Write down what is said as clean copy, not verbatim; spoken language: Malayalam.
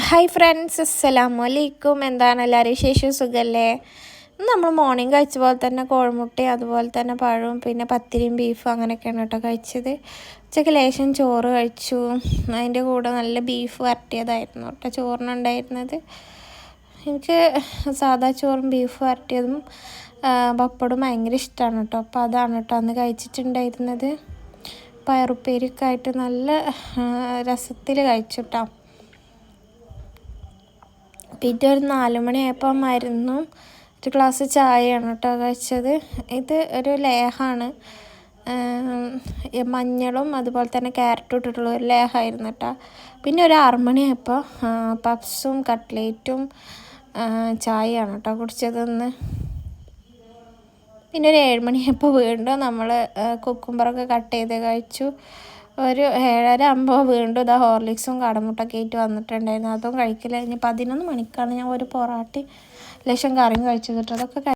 ഹായ് ഫ്രണ്ട്സ്, അസ്സലാമു അലൈക്കും. എന്താണ് എല്ലാവരും വിശേഷം? സുഖമല്ലേ? നമ്മൾ മോർണിംഗ് കഴിച്ച പോലെ തന്നെ കോഴിമുട്ടയും അതുപോലെ തന്നെ പഴവും പിന്നെ പത്തിരിയും ബീഫും അങ്ങനെയൊക്കെയാണ് കേട്ടോ കഴിച്ചത്. ഉച്ചയ്ക്ക് ലേശം ചോറ് കഴിച്ചു. അതിൻ്റെ കൂടെ നല്ല ബീഫ് വരട്ടിയതായിരുന്നു കേട്ടോ ചോറിനുണ്ടായിരുന്നത്. എനിക്ക് സാദാ ചോറും ബീഫ് വരട്ടിയതും പപ്പടും ഭയങ്കര ഇഷ്ടമാണ് കേട്ടോ. അപ്പോൾ അതാണ് കേട്ടോ അന്ന് കഴിച്ചിട്ടുണ്ടായിരുന്നത്. പയറുപ്പേരിയൊക്കെ ആയിട്ട് നല്ല രസത്തിൽ കഴിച്ചു കേട്ടോ. പിന്നെ ഒരു 4 മണിയായപ്പോൾ മരുന്നും ഒരു ഗ്ലാസ് ചായയാണ് കേട്ടോ കഴിച്ചത്. ഇത് ഒരു ലേഹമാണ്, മഞ്ഞളും അതുപോലെ തന്നെ ക്യാരറ്റും ഇട്ടിട്ടുള്ള ഒരു ലേഹമായിരുന്നു കേട്ടോ. പിന്നെ ഒരു 6 മണിയായപ്പോൾ പപ്സും കട്ട്ലേറ്റും ചായയാണ് കേട്ടോ കുടിച്ചതെന്ന്. പിന്നെ ഒരു 7 മണിയായപ്പോൾ വീണ്ടും നമ്മൾ കുക്കുംബറൊക്കെ കട്ട് ചെയ്ത് കഴിച്ചു. ഒരു 7:30 ആകുമ്പോൾ വീണ്ടും ഇതാ ഹോർലിക്സും കടമുട്ടൊക്കെ ആയിട്ട് വന്നിട്ടുണ്ടായിരുന്നു. അതും കഴിക്കില്ല. ഇനി 11 മണിക്കാണ് ഞാൻ ഒരു പൊറാട്ടയും ലേശം കറിയും കഴിച്ചത് കേട്ടോ. അതൊക്കെ